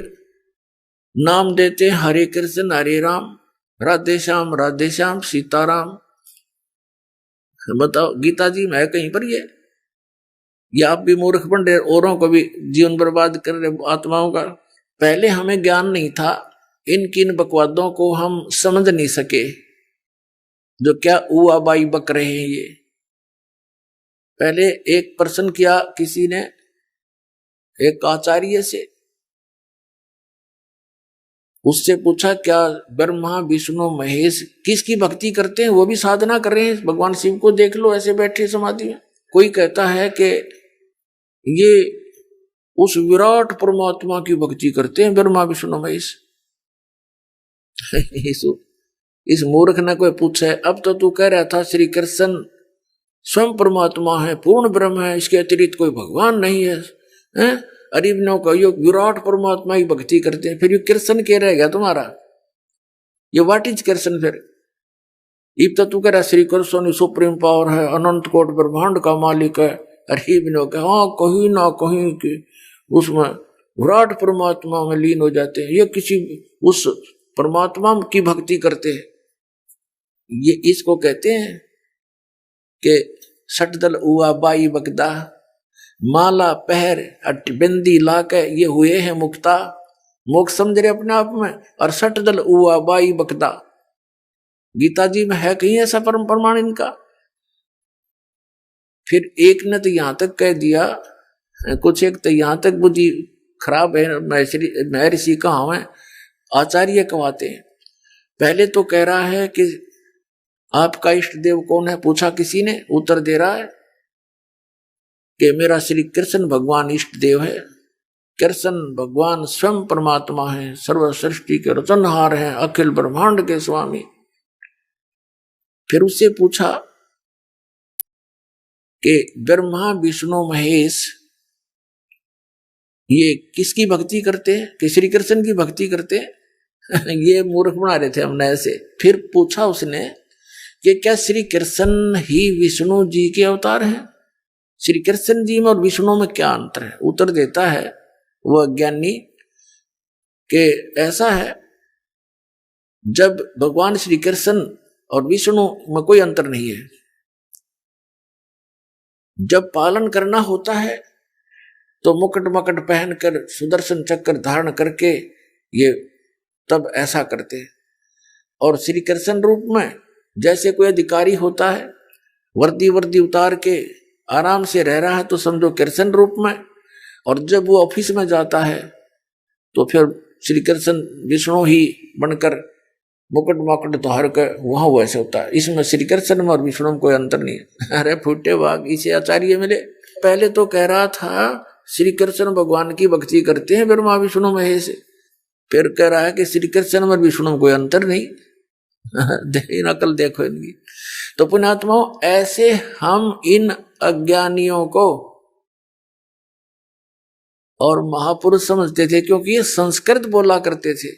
नाम देते हैं हरे कृष्ण हरे राम, राधे श्याम सीताराम। बताओ गीता जी में है कहीं पर ये आप भी मूर्ख बन रहे, औरों को भी जीवन बर्बाद कर रहे आत्माओं का। पहले हमें ज्ञान नहीं था, इन किन बकवादों को हम समझ नहीं सके, जो क्या उआ बाई बक रहे हैं ये। पहले एक प्रश्न किया किसी ने एक आचार्य से, उससे पूछा क्या ब्रह्मा विष्णु महेश किसकी भक्ति करते हैं, वो भी साधना कर रहे हैं, भगवान शिव को देख लो ऐसे बैठे समाधि में। कोई कहता है कि ये उस विराट परमात्मा की भक्ति करते हैं ब्रह्मा विष्णु महेश। इस मूर्ख ने कोई पूछा है, अब तो तू कह रहा था श्री कृष्ण स्वयं परमात्मा है, पूर्ण ब्रह्म है, इसके अतिरिक्त कोई भगवान नहीं है, हैं? अरिबनों का यो विराट परमात्मा की भक्ति करते हैं, फिर ये कृष्ण के रह गया तुम्हारा, ये व्हाट इज कृष्ण फिर? इब तो तू कह रहा श्री कृष्ण सुप्रीम पावर है, अनंत कोट ब्रह्मांड का मालिक है, अरिबनों का हाँ कहीं ना कहीं के उसमें विराट परमात्मा में लीन हो जाते हैं, ये किसी उस परमात्मा की भक्ति करते हैं। ये इसको कहते हैं कि सटदल उआ बाई बगदा, माला पहर बिंदी ला के ये हुए हैं मुक्ता, मोक्ष समझ रहे अपने आप में। और सटदल उआ बाई बकदा, गीता जी में है कहीं ऐसा परम प्रमाण इनका? फिर एक ने तो यहां तक कह दिया, कुछ एक तो यहां तक बुद्धि खराब है, महर्षि कहाँ है, आचार्य कहवाते हैं। पहले तो कह रहा है कि आपका इष्ट देव कौन है, पूछा किसी ने, उत्तर दे रहा है कि मेरा श्री कृष्ण भगवान इष्ट देव है। कृष्ण भगवान स्वयं परमात्मा है, सर्व सृष्टि के रचनहार हैं, अखिल ब्रह्मांड के स्वामी। फिर उससे पूछा कि ब्रह्मा विष्णु महेश ये किसकी भक्ति करते हैं, कि श्री कृष्ण की भक्ति करते हैं। ये मूर्ख बना रहे थे हमने ऐसे। फिर पूछा उसने कि क्या श्री कृष्ण ही विष्णु जी के अवतार हैं, श्री कृष्ण जी में और विष्णु में क्या अंतर है? उत्तर देता है वह ज्ञानी कि ऐसा है, जब भगवान श्री कृष्ण और विष्णु में कोई अंतर नहीं है, जब पालन करना होता है तो मुकुट मकट पहनकर सुदर्शन चक्र धारण करके ये तब ऐसा करते हैं। और श्री कृष्ण रूप में जैसे कोई अधिकारी होता है, वर्दी वर्दी उतार के आराम से रह रहा है, तो समझो कृष्ण रूप में। और जब वो ऑफिस में जाता है तो फिर श्री कृष्ण विष्णु ही बनकर मुकुट मकुट धार कर वहां वैसे होता है। इसमें श्री कृष्ण में और विष्णु में कोई अंतर नहीं है। अरे फूटे वाग, इसे आचार्य मिले। पहले तो कह रहा था श्री कृष्ण भगवान की भक्ति करते हैं ब्रह्मा विष्णु महेश, फिर कह रहा है कि श्री कृष्ण में विष्णु में कोई अंतर नहीं। नकल देखो इनकी। तो पुण्यात्माओं, ऐसे हम इन अज्ञानियों को और महापुरुष समझते थे, क्योंकि ये संस्कृत बोला करते थे।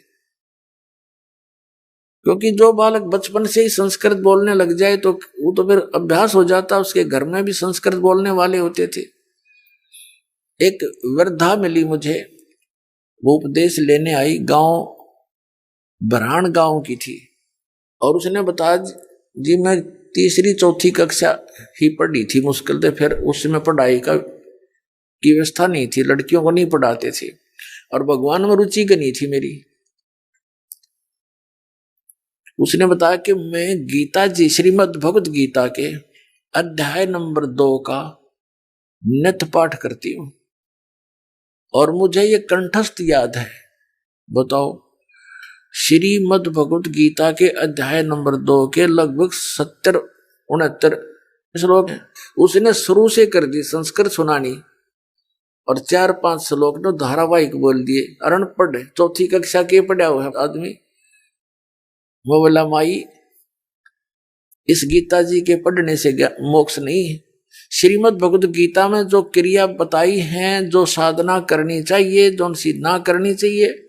क्योंकि जो बालक बचपन से ही संस्कृत बोलने लग जाए तो वो तो फिर अभ्यास हो जाता, उसके घर में भी संस्कृत बोलने वाले होते थे। एक वृद्धा मिली मुझे, वो उपदेश लेने आई, गांव बरहान गांव की थी, और उसने बताया जी मैं तीसरी चौथी कक्षा ही पढ़ी थी मुश्किल से, फिर उसमें पढ़ाई की व्यवस्था नहीं थी, लड़कियों को नहीं पढ़ाते थे, और भगवान में रुचि की नहीं थी मेरी। उसने बताया कि मैं गीता जी श्रीमद् भगवत गीता के अध्याय नंबर 2 का नित्य पाठ करती हूं, और मुझे ये कंठस्थ याद है। बताओ, श्रीमद् भगवत गीता के अध्याय नंबर 2 के लगभग 70-69 श्लोक हैं। उसने शुरू से कर दी संस्कृत सुनानी और 4-5 श्लोक ने धारावाहिक बोल दिए। अनपढ़ चौथी कक्षा के पढ़ा हुआ है आदमी वो बोला माई इस गीता जी के पढ़ने से मोक्ष नहीं है। श्रीमद् भगवत गीता में जो क्रिया बताई हैं, जो साधना करनी चाहिए, जो सी ना करनी चाहिए,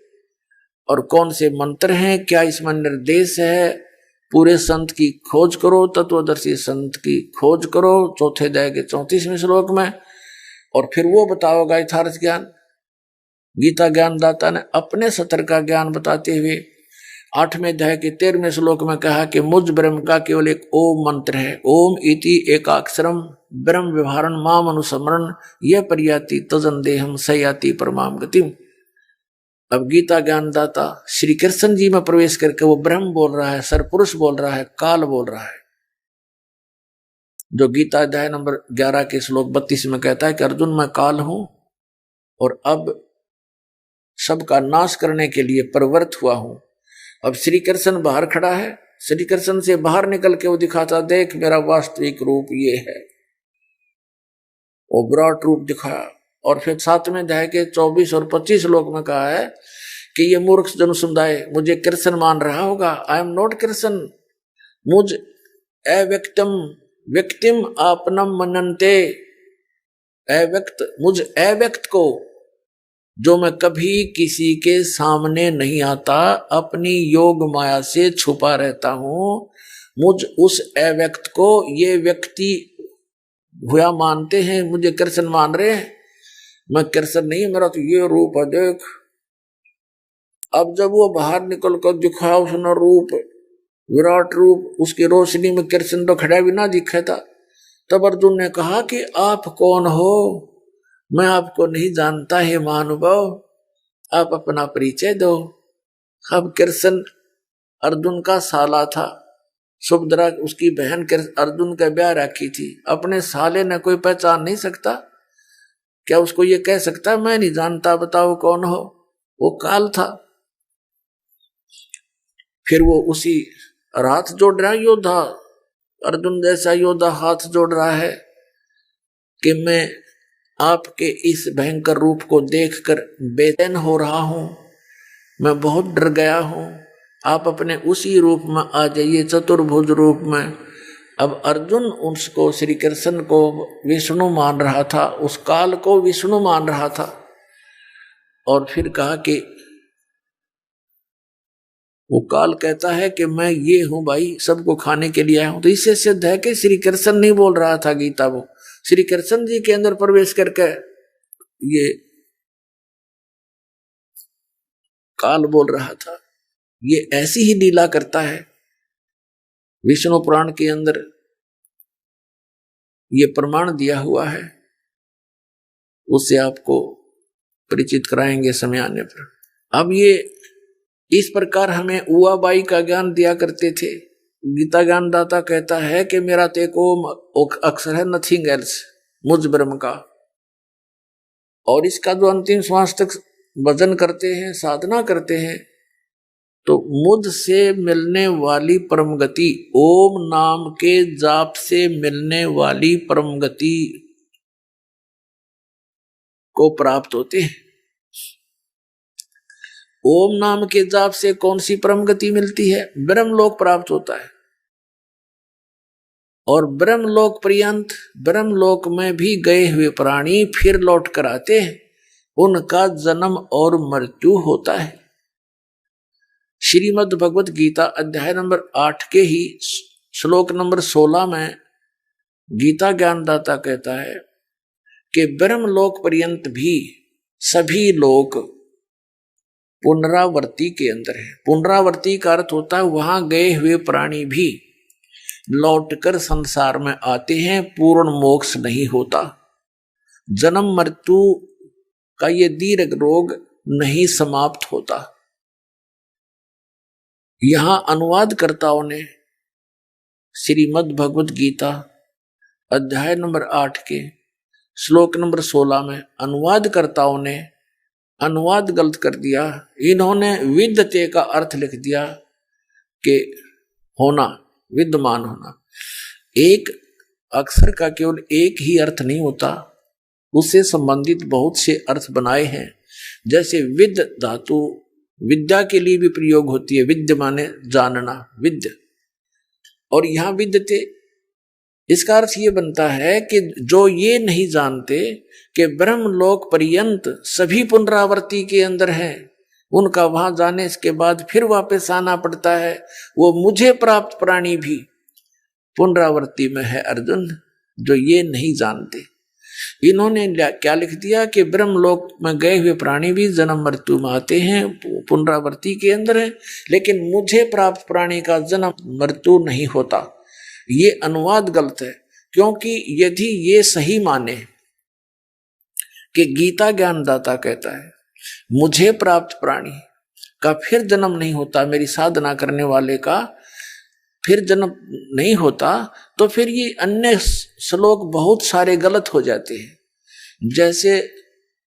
और कौन से मंत्र हैं, क्या इसमें निर्देश है, पूरे संत की खोज करो, तत्वदर्शी संत की खोज करो, चौथे अध्याय के 34वें श्लोक में। और फिर वो बताओगा यथार्थ ज्ञान। गीता ज्ञानदाता ने अपने सतर का ज्ञान बताते हुए 8वें अध्याय के 13वें श्लोक में कहा कि मुझ ब्रह्म का केवल एक ओम मंत्र है। ओम इति एकाक्षरम ब्रह्म व्यवहारण माम अनुस्मरण यह परियाति तजन देहम सयाति परमाम गतिम। अब गीता ज्ञानदाता श्री कृष्ण जी में प्रवेश करके वो ब्रह्म बोल रहा है, सरपुरुष बोल रहा है, काल बोल रहा है, जो गीता अध्याय नंबर 11 के श्लोक 32 में कहता है कि अर्जुन मैं काल हूं और अब सबका नाश करने के लिए प्रवृत्त हुआ हूं। अब श्री कृष्ण बाहर खड़ा है, श्री कृष्ण से बाहर निकल के वो दिखाता देख मेरा वास्तविक रूप ये है, वो विराट रूप दिखाया। और फिर 7वें अध्याय के 24 और 25 श्लोक में कहा है कि ये मूर्ख जन समुदाय मुझे कृष्ण मान रहा होगा। आई एम नॉट कृष्ण, मुझ व्यक्तिम आपनम मनन्ते, मुझ अव्यक्त को जो मैं कभी किसी के सामने नहीं आता, अपनी योग माया से छुपा रहता हूं, मुझ उस अव्यक्त को ये व्यक्ति हुआ मानते हैं, मुझे कृष्ण मान रहे हैं। मैं कृष्ण नहीं, मेरा तो ये रूप है देख। अब जब वो बाहर निकल कर दिखाया उसने रूप, विराट रूप, उसकी रोशनी में कृष्ण तो खड़ा भी ना दिखा था। तब अर्जुन ने कहा कि आप कौन हो, मैं आपको नहीं जानता है महानुभाव, आप अपना परिचय दो। अब कृष्ण अर्जुन का साला था, सुभद्रा उसकी बहन अर्जुन का ब्याह रखी थी, अपने साले ने कोई पहचान नहीं सकता, क्या उसको ये कह सकता मैं नहीं जानता, बताओ कौन हो। वो काल था। फिर वो उसी हाथ जोड़ रहा योद्धा, अर्जुन जैसा योद्धा हाथ जोड़ रहा है कि मैं आपके इस भयंकर रूप को देखकर बेचैन हो रहा हूं, मैं बहुत डर गया हूं, आप अपने उसी रूप में आ जाइए, चतुर्भुज रूप में। अब अर्जुन उसको श्री कृष्ण को विष्णु मान रहा था, उस काल को विष्णु मान रहा था। और फिर कहा कि वो काल कहता है कि मैं ये हूं भाई, सबको खाने के लिए आया हूं। तो इससे सिद्ध है कि श्री कृष्ण नहीं बोल रहा था गीता, वो श्री कृष्ण जी के अंदर प्रवेश करके ये काल बोल रहा था। ये ऐसी ही लीला करता है। विष्णु पुराण के अंदर ये प्रमाण दिया हुआ है, उससे आपको परिचित कराएंगे समय आने पर। अब ये इस प्रकार हमें उआबाई का ज्ञान दिया करते थे। गीता ज्ञानदाता कहता है कि मेरा तो एक ओम अक्षर है, नथिंग एल्स, मुझ ब्रह्म का। और इसका जो अंतिम श्वास तक भजन करते हैं, साधना करते हैं, तो मुझ से मिलने वाली परम गति, ओम नाम के जाप से मिलने वाली परम गति को प्राप्त होते हैं। ओम नाम के जाप से कौन सी परम गति मिलती है? ब्रह्मलोक प्राप्त होता है। और ब्रह्मलोक पर्यंत, ब्रह्मलोक में भी गए हुए प्राणी फिर लौट कर आते हैं, उनका जन्म और मृत्यु होता है। श्रीमद् भगवत गीता अध्याय नंबर 8 के ही श्लोक नंबर 16 में गीता ज्ञानदाता कहता है कि ब्रह्मलोक पर्यंत भी सभी लोग पुनरावर्ती के अंदर है। पुनरावर्ती का अर्थ होता है वहां गए हुए प्राणी भी लौटकर संसार में आते हैं, पूर्ण मोक्ष नहीं होता। जन्म मृत्यु का ये दीर्घ रोग नहीं समाप्त होता। यहां अनुवादकर्ताओं ने श्रीमद् भगवत गीता अध्याय नंबर 8 के श्लोक नंबर 16 में अनुवादकर्ताओं ने अनुवाद गलत कर दिया। इन्होंने विद्यते का अर्थ लिख दिया कि होना, विद्यमान होना। एक अक्षर का केवल एक ही अर्थ नहीं होता, उससे संबंधित बहुत से अर्थ बनाए हैं। जैसे विद्य धातु विद्या के लिए भी प्रयोग होती है, विद्य माने जानना, विद्य। और यहां विद्यते, इसका अर्थ ये बनता है कि जो ये नहीं जानते कि ब्रह्मलोक पर्यंत सभी पुनरावृत्ति के अंदर है, उनका वहां जाने के बाद फिर वापस आना पड़ता है, वो मुझे प्राप्त प्राणी भी पुनरावृत्ति में है अर्जुन, जो ये नहीं जानते। इन्होंने क्या लिख दिया कि ब्रह्मलोक में गए हुए प्राणी भी जन्म मृत्यु में आते हैं, पुनरावृत्ति के अंदर है, लेकिन मुझे प्राप्त प्राणी का जन्म मृत्यु नहीं होता। ये अनुवाद गलत है, क्योंकि यदि ये सही माने कि गीता ज्ञानदाता कहता है मुझे प्राप्त प्राणी का फिर जन्म नहीं होता, मेरी साधना करने वाले का फिर जन्म नहीं होता, तो फिर ये अन्य श्लोक बहुत सारे गलत हो जाते हैं। जैसे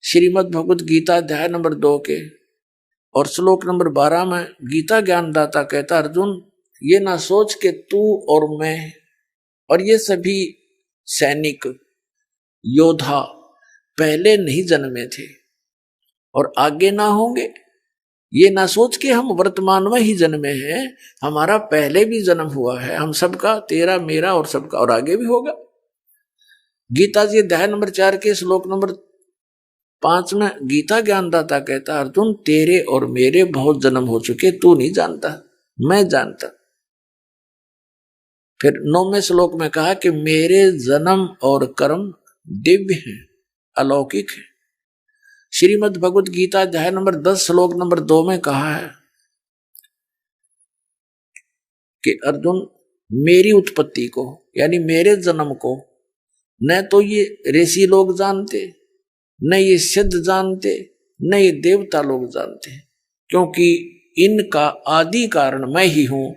श्रीमद् भगवत गीता अध्याय नंबर 2 के और श्लोक नंबर 12 में गीता ज्ञानदाता कहता, अर्जुन ये ना सोच के तू और मैं और ये सभी सैनिक योद्धा पहले नहीं जन्मे थे और आगे ना होंगे। ये ना सोच के हम वर्तमान में ही जन्मे हैं, हमारा पहले भी जन्म हुआ है, हम सबका, तेरा मेरा और सबका, और आगे भी होगा। गीता जी अध्याय नंबर 4 के श्लोक नंबर 5 में गीता ज्ञानदाता कहता, अर्जुन तेरे और मेरे बहुत जन्म हो चुके, तू नहीं जानता, मैं जानता। फिर 9वें श्लोक में कहा कि मेरे जन्म और कर्म दिव्य हैं, अलौकिक है। श्रीमद् भगवत गीता अध्याय नंबर 10 श्लोक नंबर 2 में कहा है कि अर्जुन मेरी उत्पत्ति को, यानी मेरे जन्म को न तो ये ऋषि लोग जानते, न ये सिद्ध जानते, न ये देवता लोग जानते, क्योंकि इनका आदि कारण मैं ही हूं,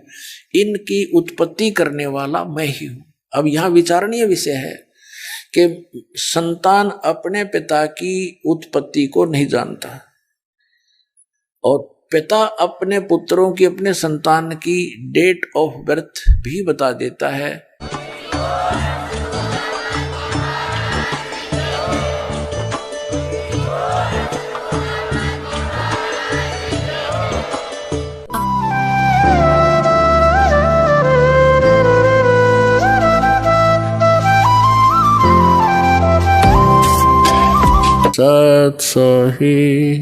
इनकी उत्पत्ति करने वाला मैं ही हूं। अब यहां विचारणीय विषय है कि संतान अपने पिता की उत्पत्ति को नहीं जानता और पिता अपने पुत्रों की, अपने संतान की डेट ऑफ बर्थ भी बता देता है। सत्सही।